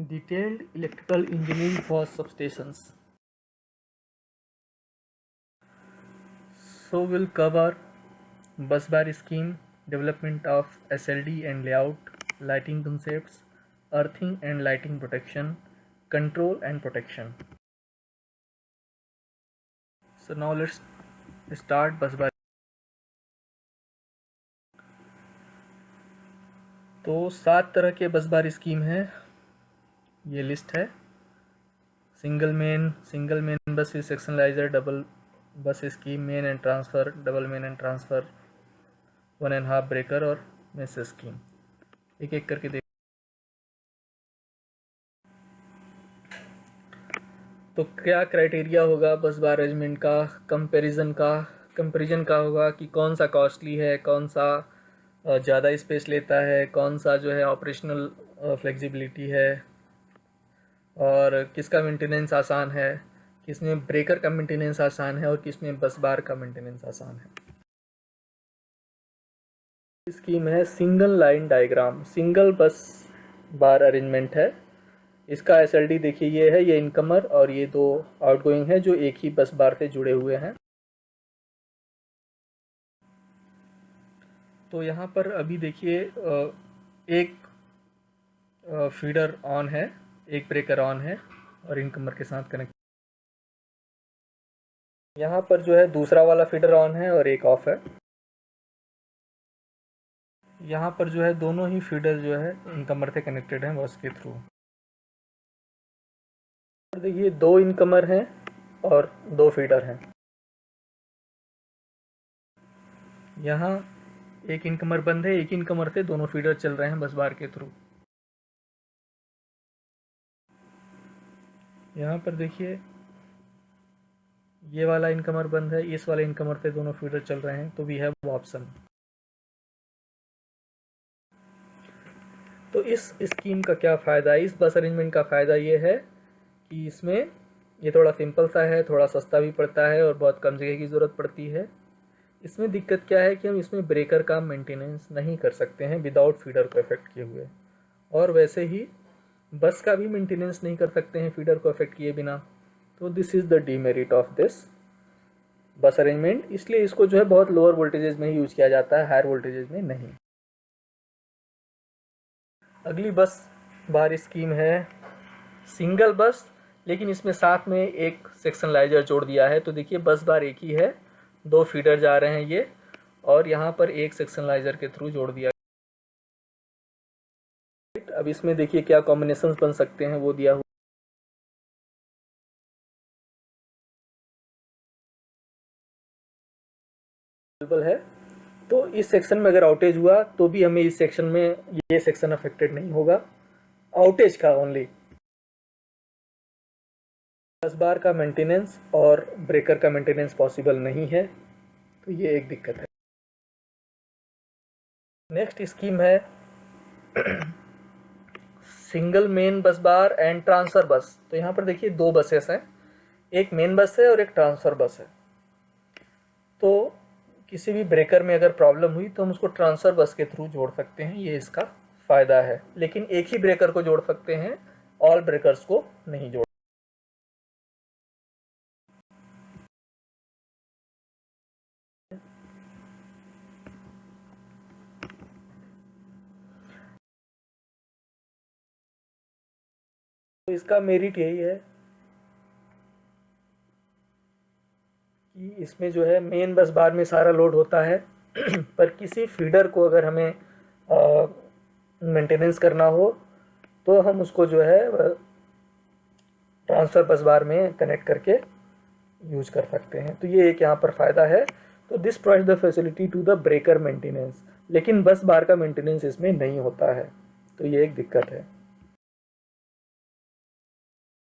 Detailed electrical engineering for substations. So we'll cover bus bar scheme, development of SLD and layout, lighting concepts, earthing and lighting protection, control and protection. So now let's start bus bar. तो 7 तरह के बस बार scheme है, ये list है। Single main bus सेक्शनलाइजर, double बस scheme, main and transfer, double main and transfer, 1.5 breaker और mess scheme. एक एक करके देख। तो क्या क्राइटेरिया होगा बस बार अरेंजमेंट का? कंपैरिजन का होगा कि कौन सा कॉस्टली है, कौन सा ज़्यादा स्पेस लेता है, कौन सा जो है ऑपरेशनल फ्लेक्सिबिलिटी है, और किसका मेंटेनेंस आसान है, किसमें ब्रेकर का मेंटेनेंस आसान है और किसमें बस बार का मेंटेनेंस आसान है। स्कीम है सिंगल लाइन डायग्राम, सिंगल बस बार अरेंजमेंट है। इसका एसएलडी देखिए, ये है, ये इनकमर और ये दो आउटगोइंग है जो एक ही बस बार से जुड़े हुए हैं। तो यहाँ पर अभी देखिए एक फीडर ऑन है, एक ब्रेकर ऑन है और इनकमर के साथ कनेक्ट। यहाँ पर जो है दूसरा वाला फीडर ऑन है और एक ऑफ है। यहाँ पर जो है दोनों ही फीडर जो है इनकमर से कनेक्टेड हैं बस के थ्रू। देखिए 2 इनकमर हैं और 2 फीडर हैं। यहाँ एक इनकमर बंद है, एक इनकमर से दोनों फीडर चल रहे हैं बस बार के थ्रू। यहाँ पर देखिए ये वाला इनकमर बंद है, इस वाले इनकमर से दोनों फीडर चल रहे हैं, तो वी हैव ऑप्शन। तो इस स्कीम का क्या फ़ायदा है? इस बस अरेंजमेंट का फ़ायदा ये है कि इसमें ये थोड़ा सिंपल सा है, थोड़ा सस्ता भी पड़ता है और बहुत कम जगह की ज़रूरत पड़ती है। इसमें दिक्कत क्या है कि हम इसमें ब्रेकर का मेंटेनेंस नहीं कर सकते हैं विदाउट फीडर को अफेक्ट किए हुए, और वैसे ही बस का भी मेंटेनेंस नहीं कर सकते हैं फीडर को अफेक्ट किए बिना। तो this is the demerit of this बस अरेंजमेंट। इसलिए इसको जो है बहुत लोअर वोल्टेजेस में ही यूज़ किया जाता है, हायर वोल्टेजेस में नहीं। अगली बस बार स्कीम है सिंगल बस, लेकिन इसमें साथ में एक सेक्शनलाइजर जोड़ दिया है। तो देखिए बस बार एक ही है, 2 फीडर जा रहे हैं ये, और यहाँ पर एक सेक्शनलाइजर के थ्रू जोड़ दिया। अब इसमें देखिए क्या कॉम्बिनेशंस बन सकते हैं वो दिया हुआ है। तो इस सेक्शन में अगर आउटेज हुआ तो भी हमें इस सेक्शन में ये सेक्शन अफेक्टेड नहीं होगा, आउटेज का ओनली। बस बार का मेंटेनेंस और ब्रेकर का मेंटेनेंस पॉसिबल नहीं है, तो ये एक दिक्कत है। नेक्स्ट स्कीम है single main bus bar and transfer बस। तो यहाँ पर देखिए 2 बसेस हैं, एक मेन बस है और एक ट्रांसफर बस है। तो किसी भी ब्रेकर में अगर प्रॉब्लम हुई तो हम उसको ट्रांसफर बस के थ्रू जोड़ सकते हैं, ये इसका फ़ायदा है। लेकिन एक ही ब्रेकर को जोड़ सकते हैं, ऑल ब्रेकर्स को नहीं जोड़। तो इसका मेरिट यही है कि इसमें जो है मेन बस बार में सारा लोड होता है पर किसी फीडर को अगर हमें मेंटेनेंस करना हो तो हम उसको जो है ट्रांसफ़र बस बार में कनेक्ट करके यूज कर सकते हैं। तो ये एक यहाँ पर फ़ायदा है। तो this provides the facility to the breaker maintenance, लेकिन बस बार का मेंटेनेंस इसमें नहीं होता है, तो ये एक दिक्कत है।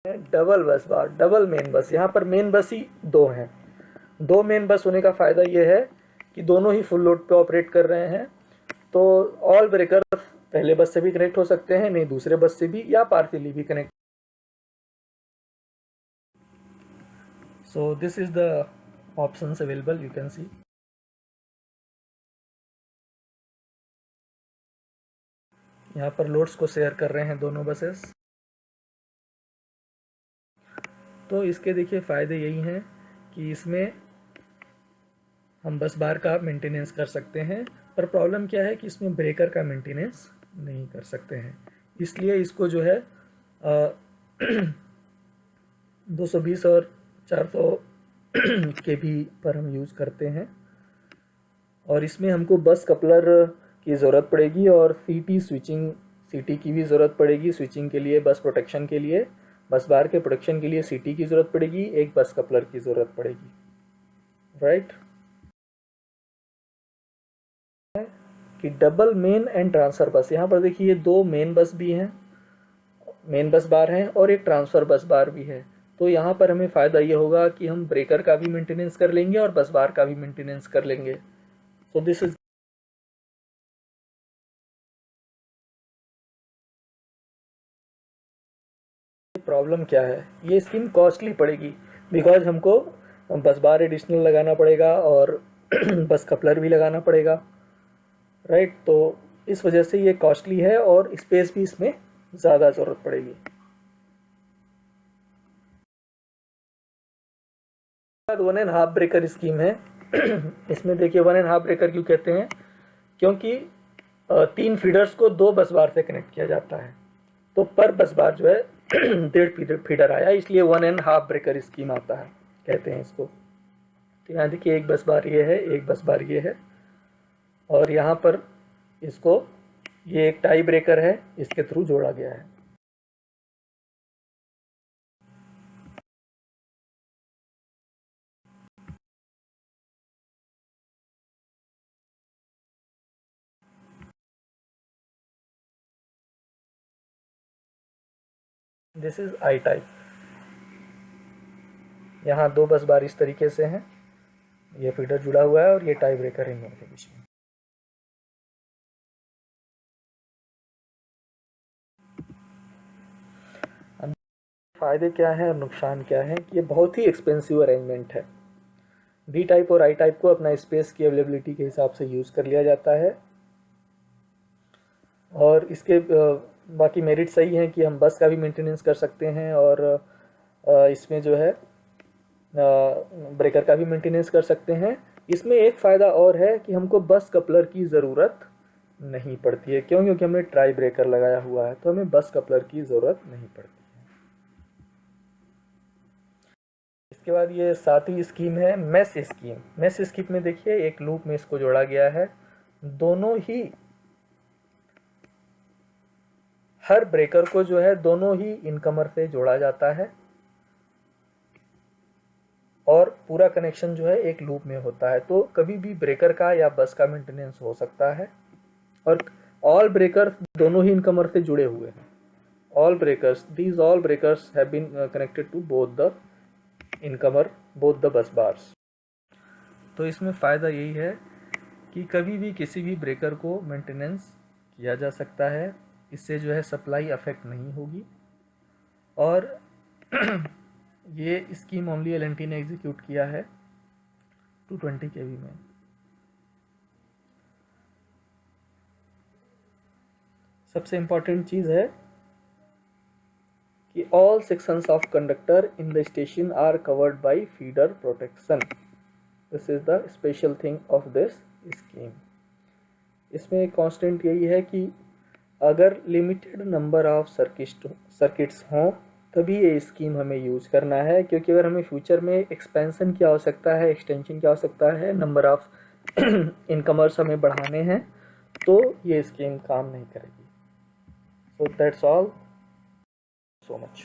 डबल बस बार, डबल मेन बस, यहाँ पर मेन बस ही 2 हैं। 2 मेन बस होने का फ़ायदा ये है कि दोनों ही फुल लोड पे ऑपरेट कर रहे हैं, तो ऑल ब्रेकर पहले बस से भी कनेक्ट हो सकते हैं, नहीं दूसरे बस से भी, या पार्शियली भी connect. So this is the options available, you can see. यहाँ पर लोड्स को शेयर कर रहे हैं दोनों बसेस। तो इसके देखिए फ़ायदे यही हैं कि इसमें हम बस बार का मेंटेनेंस कर सकते हैं, पर प्रॉब्लम क्या है कि इसमें ब्रेकर का मेंटेनेंस नहीं कर सकते हैं। इसलिए इसको जो है 220 और 400 kb पर हम यूज़ करते हैं। और इसमें हमको बस कपलर की ज़रूरत पड़ेगी और सीटी की भी ज़रूरत पड़ेगी स्विचिंग के लिए, बस प्रोटेक्शन के लिए, बस बार के प्रोटेक्शन के लिए सीटी की ज़रूरत पड़ेगी, एक बस कपलर की ज़रूरत पड़ेगी, राइट। कि डबल मेन एंड ट्रांसफ़र बस, यहाँ पर देखिए 2 मेन बस भी हैं, मेन बस बार हैं और एक ट्रांसफ़र बस बार भी है। तो यहाँ पर हमें फ़ायदा ये होगा कि हम ब्रेकर का भी मेंटेनेंस कर लेंगे और बस बार का भी मेंटेनेंस कर लेंगे। सो दिस इज प्रॉब्लम क्या है, ये स्कीम कॉस्टली पड़ेगी बिकॉज हमको बस बार एडिशनल लगाना पड़ेगा और बस कपलर भी लगाना पड़ेगा, राइट। तो इस वजह से ये कॉस्टली है और स्पेस भी इसमें ज़्यादा ज़रूरत पड़ेगी। 1.5 ब्रेकर स्कीम है। इसमें देखिए 1.5 ब्रेकर क्यों कहते हैं, क्योंकि 3 फीडर्स को 2 बस बार से कनेक्ट किया जाता है, तो पर बस बार जो है 1.5 फीडर आया, इसलिए 1.5 ब्रेकर स्कीम आता है, कहते हैं इसको। तो यहाँ देखिए एक बस बार ये है, एक बस बार ये है, और यहाँ पर इसको ये एक टाई ब्रेकर है, इसके थ्रू जोड़ा गया है। This is I type. यहाँ 2 बस बार इस तरीके से हैं, ये फीडर जुड़ा हुआ है और ये टाई ब्रेकर इन दोनों के बीच में। फ़ायदे क्या हैं और नुकसान क्या है कि ये बहुत ही एक्सपेंसिव अरेंजमेंट है। डी टाइप और आई टाइप को अपना स्पेस की अवेलेबिलिटी के हिसाब से यूज़ कर लिया जाता है, और इसके बाकी मेरिट सही हैं कि हम बस का भी मेंटेनेंस कर सकते हैं और इसमें जो है ब्रेकर का भी मेंटेनेंस कर सकते हैं। इसमें एक फ़ायदा और है कि हमको बस कपलर की ज़रूरत नहीं पड़ती है, क्यों? क्योंकि हमने ट्राई ब्रेकर लगाया हुआ है, तो हमें बस कपलर की ज़रूरत नहीं पड़ती है। इसके बाद ये 7वीं स्कीम है मैश स्कीम। मैश स्कीम में देखिए एक लूप में इसको जोड़ा गया है, दोनों ही हर ब्रेकर को जो है दोनों ही इनकमर से जोड़ा जाता है और पूरा कनेक्शन जो है एक लूप में होता है। तो कभी भी ब्रेकर का या बस का मेंटेनेंस हो सकता है, और ऑल ब्रेकर्स दोनों ही इनकमर से जुड़े हुए हैं। All breakers, these all breakers have been connected to both the incomer, both the bus bars. तो इसमें फ़ायदा यही है कि कभी भी किसी भी ब्रेकर को मेंटेनेंस किया जा सकता है, इससे जो है सप्लाई अफेक्ट नहीं होगी। और ये स्कीम ओनली एल&टी ने एग्जीक्यूट किया है 220 kV में। सबसे इम्पॉर्टेंट चीज़ है कि all sections of conductor in the station are covered by feeder protection. This is the special thing of this scheme. इसमें कांस्टेंट यही है कि अगर लिमिटेड नंबर ऑफ सर्किट्स हों तभी ये स्कीम हमें यूज़ करना है, क्योंकि अगर हमें फ्यूचर में एक्सपेंशन की आवश्यकता है, एक्सटेंशन की आवश्यकता है, नंबर ऑफ इनकमर्स हमें बढ़ाने हैं, तो ये स्कीम काम नहीं करेगी। So that's all, so much.